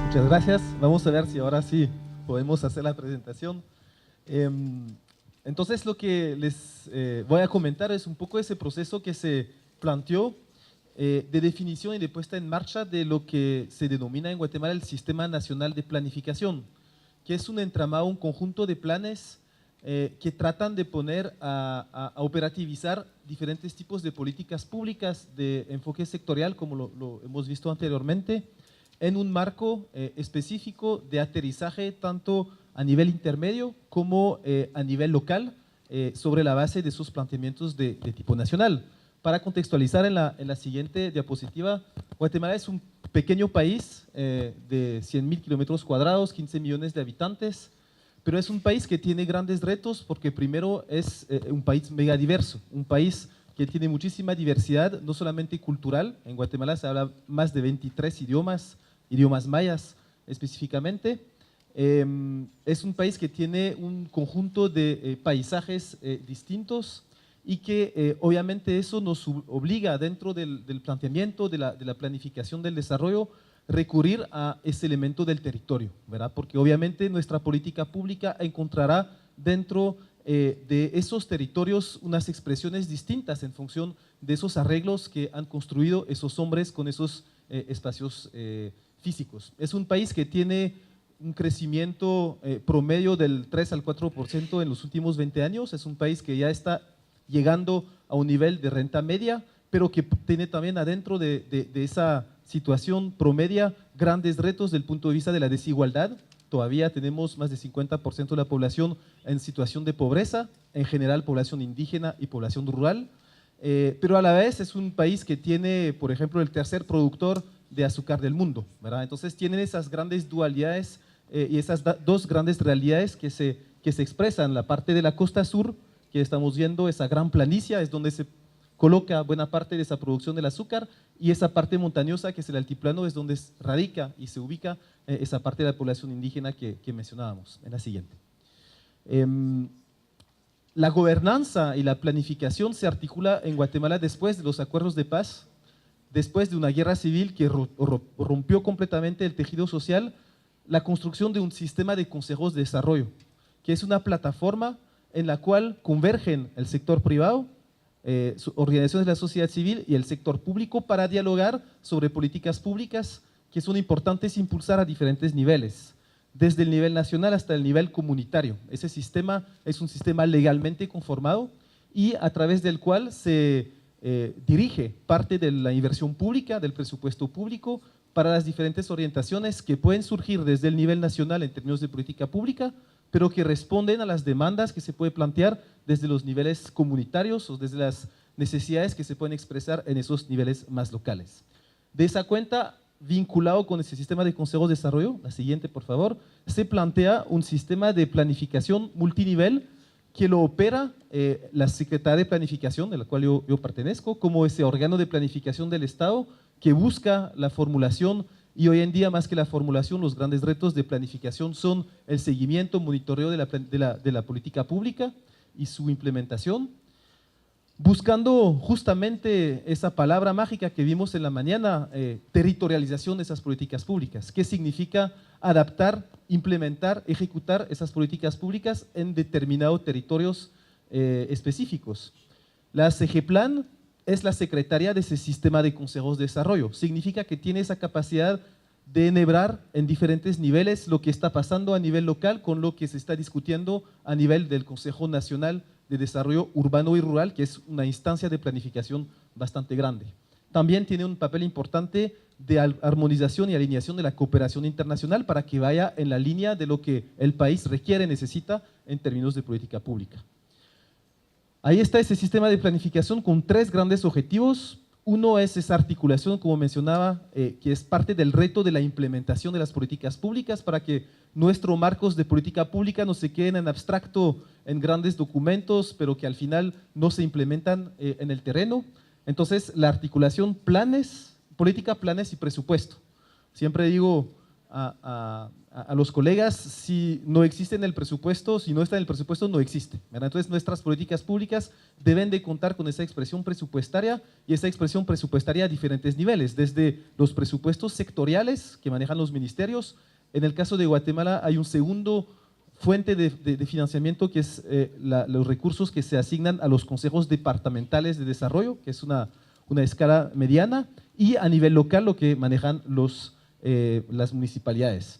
Muchas gracias. Vamos a ver si ahora sí podemos hacer la presentación. Entonces, lo que les voy a comentar es un poco ese proceso que se planteó de definición y de puesta en marcha de lo que se denomina en Guatemala el Sistema Nacional de Planificación, que es un entramado, un conjunto de planes que tratan de poner a operativizar diferentes tipos de políticas públicas de enfoque sectorial, como lo hemos visto anteriormente, en un marco específico de aterrizaje tanto a nivel intermedio como a nivel local, sobre la base de sus planteamientos de tipo nacional. Para contextualizar en la siguiente diapositiva, Guatemala es un pequeño país de 100.000 kilómetros cuadrados, 15 millones de habitantes, pero es un país que tiene grandes retos porque primero es un país mega diverso, un país que tiene muchísima diversidad, no solamente cultural. En Guatemala se habla más de 23 idiomas mayas específicamente. Es un país que tiene un conjunto de paisajes distintos y que obviamente eso nos obliga dentro del planteamiento de la planificación del desarrollo recurrir a ese elemento del territorio, ¿verdad? Porque obviamente nuestra política pública encontrará dentro de esos territorios unas expresiones distintas en función de esos arreglos que han construido esos hombres con esos espacios físicos. Es un país que tiene un crecimiento promedio del 3 al 4% en los últimos 20 años, es un país que ya está llegando a un nivel de renta media, pero que tiene también adentro de esa situación promedia grandes retos desde el punto de vista de la desigualdad. Todavía tenemos más de 50% de la población en situación de pobreza, en general población indígena y población rural, pero a la vez es un país que tiene, por ejemplo, el tercer productor de azúcar del mundo, ¿verdad? Entonces tienen esas grandes dualidades y esas dos grandes realidades que se expresan. La parte de la costa sur, que estamos viendo, esa gran planicie, es donde se coloca buena parte de esa producción del azúcar, y esa parte montañosa, que es el altiplano, es donde radica y se ubica esa parte de la población indígena que mencionábamos en la siguiente. La gobernanza y la planificación se articula en Guatemala después de los acuerdos de paz, después de una guerra civil que rompió completamente el tejido social, la construcción de un sistema de consejos de desarrollo, que es una plataforma en la cual convergen el sector privado, organizaciones de la sociedad civil y el sector público para dialogar sobre políticas públicas que son importantes impulsar a diferentes niveles, desde el nivel nacional hasta el nivel comunitario. Ese sistema es un sistema legalmente conformado y a través del cual se dirige parte de la inversión pública, del presupuesto público, para las diferentes orientaciones que pueden surgir desde el nivel nacional en términos de política pública, pero que responden a las demandas que se puede plantear desde los niveles comunitarios o desde las necesidades que se pueden expresar en esos niveles más locales. De esa cuenta, vinculado con ese sistema de consejos de desarrollo, la siguiente por favor, se plantea un sistema de planificación multinivel que lo opera la Secretaría de Planificación, de la cual yo pertenezco, como ese órgano de planificación del Estado que busca la formulación. Y hoy en día, más que la formulación, los grandes retos de planificación son el seguimiento, monitoreo de la política pública y su implementación, buscando justamente esa palabra mágica que vimos en la mañana, territorialización de esas políticas públicas. ¿Qué significa adaptar, implementar, ejecutar esas políticas públicas en determinados territorios específicos? La CEGEPLAN es la secretaria de ese sistema de consejos de desarrollo. Significa que tiene esa capacidad de enhebrar en diferentes niveles lo que está pasando a nivel local con lo que se está discutiendo a nivel del Consejo Nacional de Desarrollo Urbano y Rural, que es una instancia de planificación bastante grande. También tiene un papel importante de armonización y alineación de la cooperación internacional para que vaya en la línea de lo que el país requiere, necesita en términos de política pública. Ahí está ese sistema de planificación con tres grandes objetivos. Uno es esa articulación, como mencionaba, que es parte del reto de la implementación de las políticas públicas para que nuestros marcos de política pública no se queden en abstracto en grandes documentos, pero que al final no se implementan en el terreno. Entonces, la articulación planes, política, planes y presupuesto. Siempre digo, a los colegas, si no existe en el presupuesto, si no está en el presupuesto, no existe, ¿verdad? Entonces nuestras políticas públicas deben de contar con esa expresión presupuestaria y esa expresión presupuestaria a diferentes niveles, desde los presupuestos sectoriales que manejan los ministerios. En el caso de Guatemala hay un segundo fuente de financiamiento que es los recursos que se asignan a los consejos departamentales de desarrollo, que es una escala mediana, y a nivel local lo que manejan las municipalidades.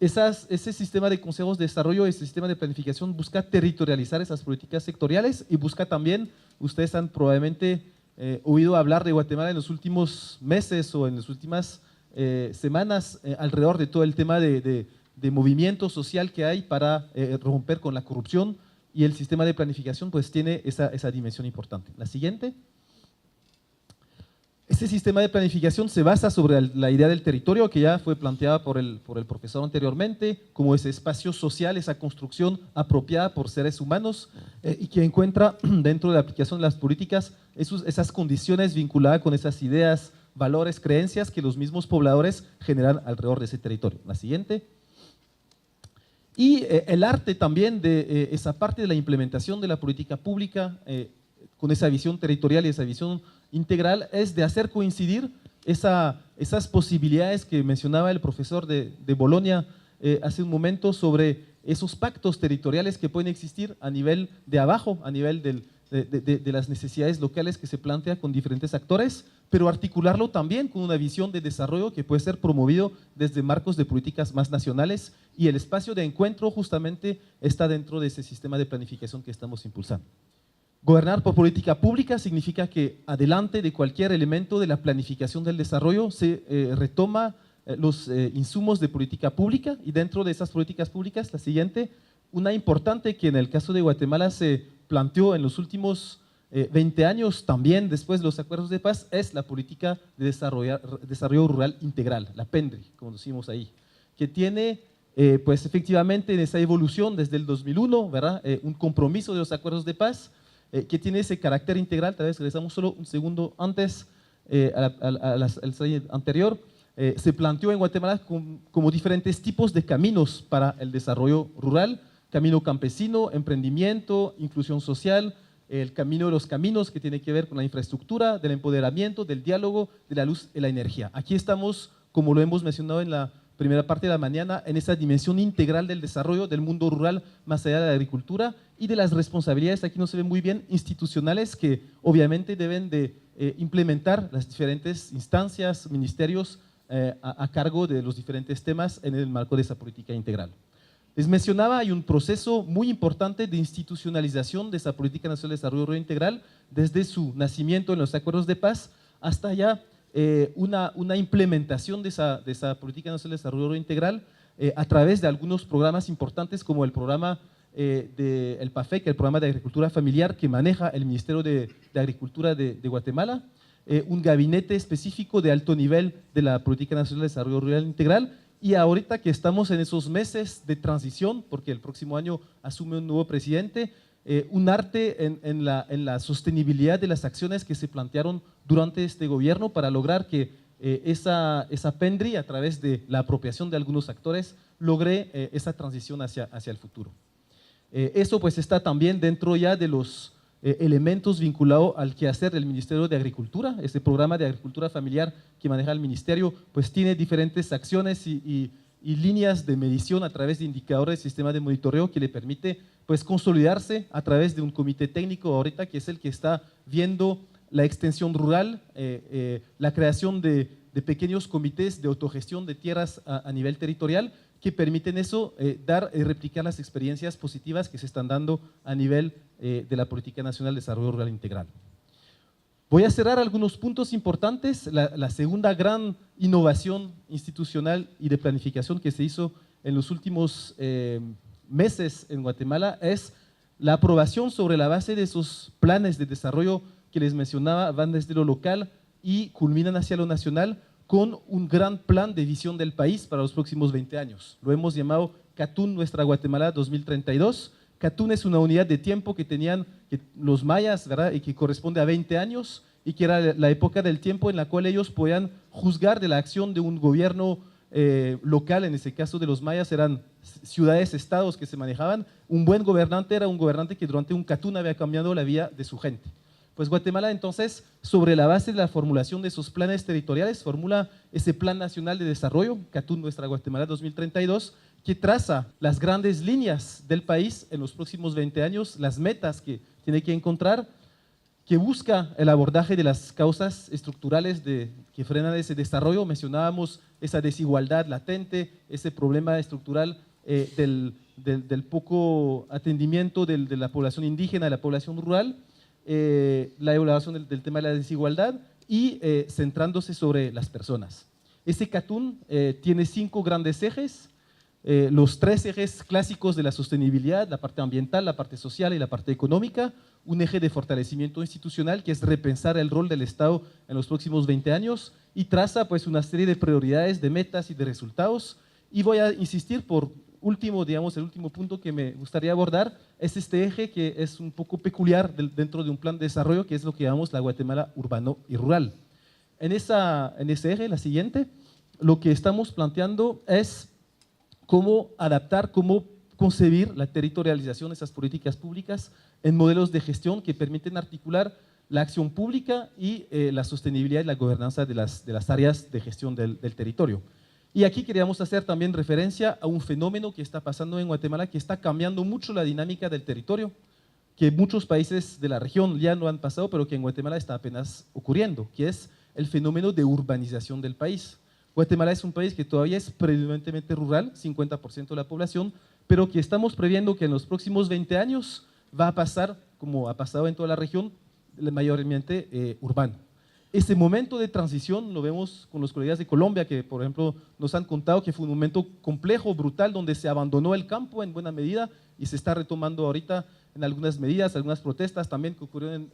Ese sistema de consejos de desarrollo, ese sistema de planificación busca territorializar esas políticas sectoriales y busca también, ustedes han probablemente oído hablar de Guatemala en los últimos meses o en las últimas semanas alrededor de todo el tema de movimiento social que hay para romper con la corrupción, y el sistema de planificación pues tiene esa dimensión importante. La siguiente. Este sistema de planificación se basa sobre la idea del territorio que ya fue planteada por el profesor anteriormente, como ese espacio social, esa construcción apropiada por seres humanos y que encuentra dentro de la aplicación de las políticas esas condiciones vinculadas con esas ideas, valores, creencias que los mismos pobladores generan alrededor de ese territorio. La siguiente. Y el arte también de esa parte de la implementación de la política pública con esa visión territorial y esa visión integral es de hacer coincidir esas posibilidades que mencionaba el profesor de Bolonia hace un momento sobre esos pactos territoriales que pueden existir a nivel de abajo, a nivel de las necesidades locales que se plantea con diferentes actores, pero articularlo también con una visión de desarrollo que puede ser promovido desde marcos de políticas más nacionales, y el espacio de encuentro justamente está dentro de ese sistema de planificación que estamos impulsando. Gobernar por política pública significa que adelante de cualquier elemento de la planificación del desarrollo se retoma los insumos de política pública, y dentro de esas políticas públicas, la siguiente, una importante que en el caso de Guatemala se planteó en los últimos 20 años, también después de los acuerdos de paz, es la política de desarrollo rural integral, la PENDRI, como decimos ahí, que tiene pues efectivamente en esa evolución desde el 2001, ¿verdad? Un compromiso de los acuerdos de paz, que tiene ese carácter integral. Tal vez regresamos solo un segundo antes, al slide anterior. Se planteó en Guatemala como diferentes tipos de caminos para el desarrollo rural: camino campesino, emprendimiento, inclusión social, el camino de los caminos, que tiene que ver con la infraestructura, del empoderamiento, del diálogo, de la luz y la energía. Aquí estamos, como lo hemos mencionado en la primera parte de la mañana, en esa dimensión integral del desarrollo del mundo rural más allá de la agricultura y de las responsabilidades, aquí no se ven muy bien, institucionales, que obviamente deben de implementar las diferentes instancias, ministerios a cargo de los diferentes temas en el marco de esa política integral. Les mencionaba, hay un proceso muy importante de institucionalización de esa política nacional de desarrollo rural integral desde su nacimiento en los acuerdos de paz hasta ya una implementación de esa política nacional de desarrollo rural integral a través de algunos programas importantes, como el programa del PAFEC, el programa de agricultura familiar que maneja el Ministerio de Agricultura de Guatemala, un gabinete específico de alto nivel de la política nacional de desarrollo rural integral, y ahorita que estamos en esos meses de transición, porque el próximo año asume un nuevo presidente, un arte en la sostenibilidad de las acciones que se plantearon durante este gobierno para lograr que esa PENDRI, a través de la apropiación de algunos actores, logre esa transición hacia el futuro. Eso pues está también dentro ya de los elementos vinculados al quehacer del Ministerio de Agricultura. Este programa de agricultura familiar que maneja el Ministerio pues tiene diferentes acciones y líneas de medición a través de indicadores, sistema de monitoreo que le permite pues consolidarse a través de un comité técnico ahorita, que es el que está viendo la extensión rural, la creación de pequeños comités de autogestión de tierras a nivel territorial, que permiten eso, dar y replicar las experiencias positivas que se están dando a nivel de la Política Nacional de Desarrollo Rural Integral. Voy a cerrar algunos puntos importantes. La segunda gran innovación institucional y de planificación que se hizo en los últimos meses en Guatemala es la aprobación sobre la base de esos planes de desarrollo que les mencionaba, van desde lo local y culminan hacia lo nacional, con un gran plan de visión del país para los próximos 20 años. Lo hemos llamado CATUN Nuestra Guatemala 2032. CATUN es una unidad de tiempo que tenían los mayas, ¿verdad? Y que corresponde a 20 años y que era la época del tiempo en la cual ellos podían juzgar de la acción de un gobierno local, en ese caso de los mayas eran ciudades-estados que se manejaban. Un buen gobernante era un gobernante que durante un catún había cambiado la vida de su gente. Pues Guatemala entonces, sobre la base de la formulación de esos planes territoriales, formula ese Plan Nacional de Desarrollo, Catún Nuestra Guatemala 2032, que traza las grandes líneas del país en los próximos 20 años, las metas que tiene que encontrar, que busca el abordaje de las causas estructurales que frenan ese desarrollo. Mencionábamos esa desigualdad latente, ese problema estructural del poco atendimiento de la población indígena, de la población rural, la evaluación del tema de la desigualdad y centrándose sobre las personas. Ese Catún tiene 5 grandes ejes, los 3 ejes clásicos de la sostenibilidad, la parte ambiental, la parte social y la parte económica, un eje de fortalecimiento institucional que es repensar el rol del Estado en los próximos 20 años y traza pues una serie de prioridades, de metas y de resultados. Y voy a insistir por último, digamos, el último punto que me gustaría abordar es este eje que es un poco peculiar dentro de un plan de desarrollo, que es lo que llamamos la Guatemala urbano y rural. En ese eje, la siguiente, lo que estamos planteando es cómo adaptar, cómo concebir la territorialización de esas políticas públicas en modelos de gestión que permiten articular la acción pública y la sostenibilidad y la gobernanza de las áreas de gestión del territorio. Y aquí queríamos hacer también referencia a un fenómeno que está pasando en Guatemala, que está cambiando mucho la dinámica del territorio, que muchos países de la región ya no han pasado, pero que en Guatemala está apenas ocurriendo, que es el fenómeno de urbanización del país. Guatemala es un país que todavía es predominantemente rural, 50% de la población, pero que estamos previendo que en los próximos 20 años va a pasar, como ha pasado en toda la región, mayormente urbano. Ese momento de transición lo vemos con los colegas de Colombia, que por ejemplo nos han contado que fue un momento complejo, brutal, donde se abandonó el campo en buena medida y se está retomando ahorita en algunas medidas, algunas protestas también que ocurrieron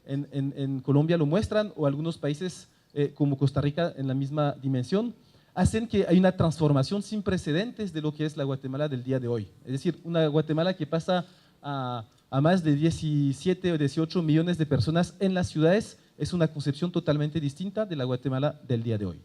en Colombia lo muestran, o algunos países como Costa Rica en la misma dimensión, hacen que hay una transformación sin precedentes de lo que es la Guatemala del día de hoy. Es decir, una Guatemala que pasa a más de 17 o 18 millones de personas en las ciudades es una concepción totalmente distinta de la Guatemala del día de hoy.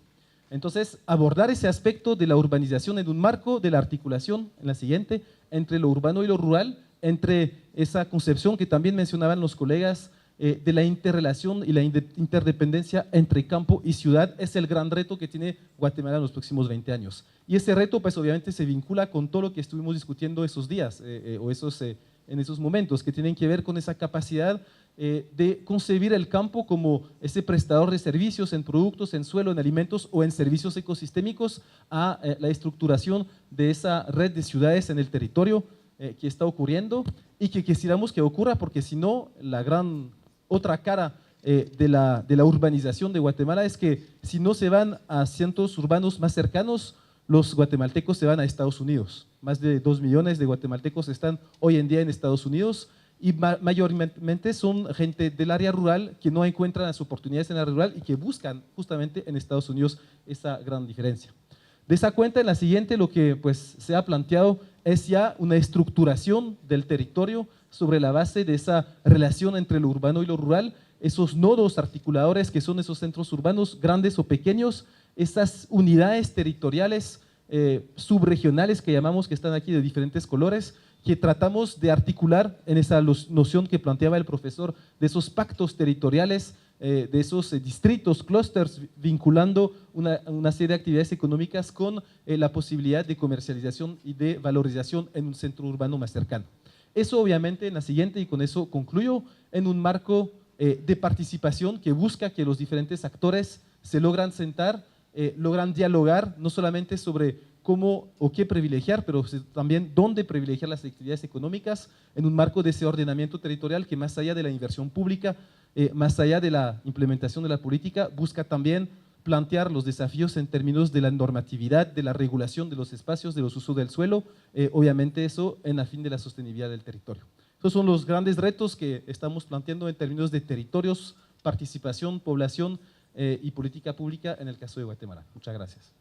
Entonces, abordar ese aspecto de la urbanización en un marco de la articulación, en la siguiente, entre lo urbano y lo rural, entre esa concepción que también mencionaban los colegas de la interrelación y la interdependencia entre campo y ciudad, es el gran reto que tiene Guatemala en los próximos 20 años. Y ese reto, pues obviamente se vincula con todo lo que estuvimos discutiendo esos días, en esos momentos, que tienen que ver con esa capacidad de concebir el campo como ese prestador de servicios en productos, en suelo, en alimentos o en servicios ecosistémicos a la estructuración de esa red de ciudades en el territorio que está ocurriendo y que quisiéramos que ocurra, porque si no, la gran otra cara de la urbanización de Guatemala es que si no se van a centros urbanos más cercanos, los guatemaltecos se van a Estados Unidos. Más de 2 millones de guatemaltecos están hoy en día en Estados Unidos y mayormente son gente del área rural que no encuentran las oportunidades en la rural y que buscan justamente en Estados Unidos esa gran diferencia. De esa cuenta, en la siguiente, lo que pues, se ha planteado es ya una estructuración del territorio sobre la base de esa relación entre lo urbano y lo rural, esos nodos articuladores que son esos centros urbanos, grandes o pequeños, esas unidades territoriales subregionales que llamamos, que están aquí de diferentes colores, que tratamos de articular en esa noción que planteaba el profesor de esos pactos territoriales, de esos distritos, clústeres, vinculando una serie de actividades económicas con la posibilidad de comercialización y de valorización en un centro urbano más cercano. Eso obviamente en la siguiente, y con eso concluyo, en un marco de participación que busca que los diferentes actores se logran sentar, logran dialogar no solamente sobre cómo o qué privilegiar, pero también dónde privilegiar las actividades económicas en un marco de ese ordenamiento territorial que más allá de la inversión pública, más allá de la implementación de la política, busca también plantear los desafíos en términos de la normatividad, de la regulación de los espacios, de los usos del suelo, obviamente eso en la fin de la sostenibilidad del territorio. Esos son los grandes retos que estamos planteando en términos de territorios, participación, población y política pública en el caso de Guatemala. Muchas gracias.